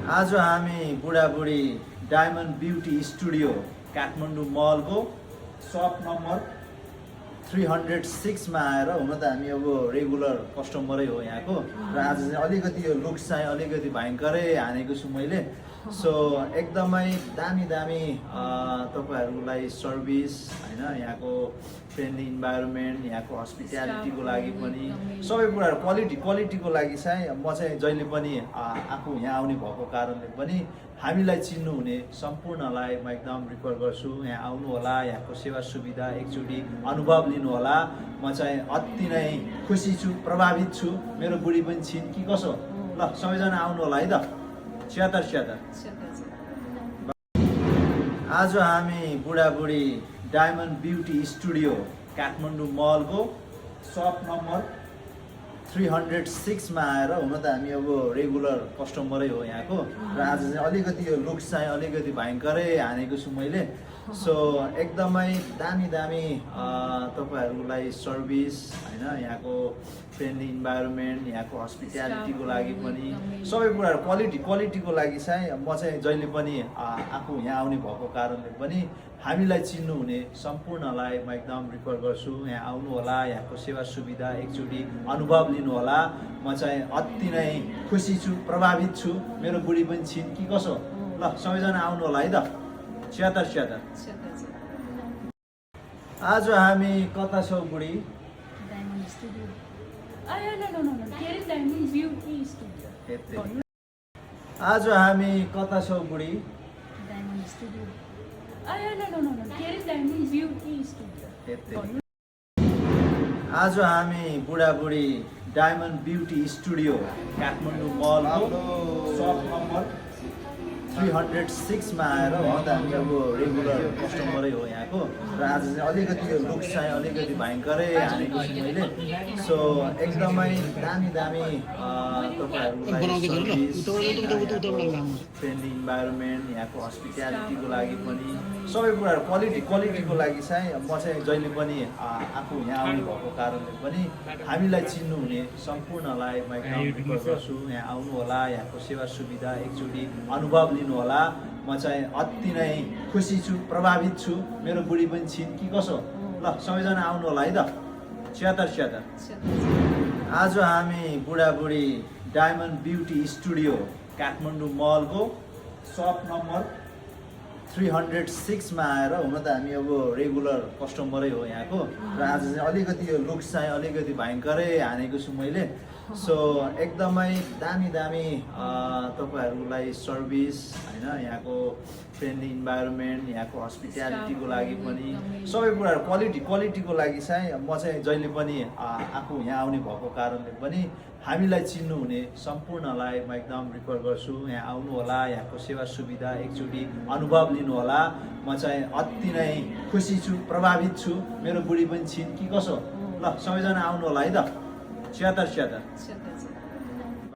आज हामी बुढाबुढी डायमन्ड ब्युटी स्टुडियो काठमाडौँ मलको सप नम्बर 306 मा आएर, हुन त हामी अब रेगुलर कस्टमरै हो यहाँको, र आज चाहिँ अलिकति यो लुक्स चाहिँ अलिकति भयङ्करै हानेको छु मैले। सो एकदमै दामी दामी तपाईँहरूलाई सर्भिस होइन, यहाँको फ्रेन्डली इन्भाइरोमेन्ट, यहाँको हस्पिटालिटीको लागि पनि सबै कुराहरू क्वालिटीको लागि चाहिँ म चाहिँ जहिले पनि आफू यहाँ आउने भएको कारणले पनि हामीलाई चिन्नुहुने सम्पूर्णलाई म एकदम रिक्वेस्ट गर्छु, यहाँ आउनु होला, यहाँको सेवा सुविधा एकचोटि अनुभव लिनु होला। म चाहिँ अति नै खुसी छु, प्रभावित छु। मेरो बुढी पनि छिन् कि कसो, ल सबैजना आउनु होला है त। स्यातर आज हामी बुढाबुढी डायमन्ड ब्युटी स्टुडियो काठमाडौँ मलको सप नम्बर 306 मा आएर, हुन त हामी अब रेगुलर कस्टमरै हो यहाँको, र आज चाहिँ अलिकति यो लुक्स चाहिँ अलिकति भयङ्करै हानेको छु मैले। सो एकदमै दामी दामी तपाईँहरूलाई सर्भिस होइन, यहाँको फ्रेन्डली इन्भाइरोमेन्ट, यहाँको हस्पिटालिटीको लागि पनि सबै कुराहरू क्वालिटीको लागि चाहिँ म चाहिँ जहिले पनि आफू यहाँ आउने भएको कारणले पनि हामीलाई चिन्नुहुने सम्पूर्णलाई म एकदम रिक्वेस्ट गर्छु, यहाँ आउनु होला, यहाँको सेवा सुविधा एकचोटि अनुभव लिनु होला। म चाहिँ अति नै खुसी छु, प्रभावित छु। मेरो बुढी पनि छिन् कि कसो, ल सबैजना आउनु होला है त। स्यातर आज हामी कता छौँ बुढी? Diamond studio. Diamond beauty studio. आज हामी कता छौँ बुढी? Diamond studio. Diamond beauty studio. आज हामी बुढाबुढी डायमन्ड ब्युटी स्टुडियो काठमाडौँ मलको सप नम्बर 306 मा आएर, हुन त हामी अब रेगुलर कस्टमरै हो यहाँको, र आज चाहिँ अलिकति यो लुक्स चाहिँ अलिकति भयङ्करै हानेको छु मैले। सो एकदमै दामी दामी तपाईँहरूलाई सर्भिस, फ्रेन्डली इन्भाइरोमेन्ट, यहाँको हस्पिटालिटीको लागि पनि सबै कुराहरू क्वालिटीको लागि चाहिँ म चाहिँ जहिले पनि आफू यहाँ आउने भएको कारणले पनि हामीलाई चिन्नुहुने सम्पूर्णलाई म एकदम रिक्वेस्ट गर्छु, यहाँ आउनु होला, यहाँको सेवा सुविधा एकचोटि अनुभव लिनु होला। म चाहिँ अति नै खुसी छु, प्रभावित छु। मेरो बुढी पनि छिन् कि कसो, ल सबैजना आउनु होला है त। स्यातर आज हामी बुढाबुढी डायमन्ड ब्युटी स्टुडियो काठमाडौँ मलको सप नम्बर 306 मा आएर, हुन त हामी अब रेगुलर कस्टमरै हो यहाँको, र आज चाहिँ अलिकति यो लुक्स चाहिँ अलिकति भयङ्करै हानेको छु मैले। सो एकदमै दामी दामी तपाईँहरूलाई सर्भिस होइन, यहाँको फ्रेन्डली इन्भाइरोमेन्ट, यहाँको हस्पिटालिटीको लागि पनि सबै कुराहरू क्वालिटीको लागि चाहिँ म चाहिँ जहिले पनि आफू यहाँ आउने भएको कारणले पनि हामीलाई चिन्नुहुने सम्पूर्णलाई म एकदम रिक्वेस्ट गर्छु, यहाँ आउनु होला, यहाँको सेवा सुविधा एकचोटि अनुभव लिनु होला। म चाहिँ अति नै खुसी छु, प्रभावित छु। मेरो बुढी पनि छिन् कि कसो, ल सबैजना आउनु होला है त। स्यातर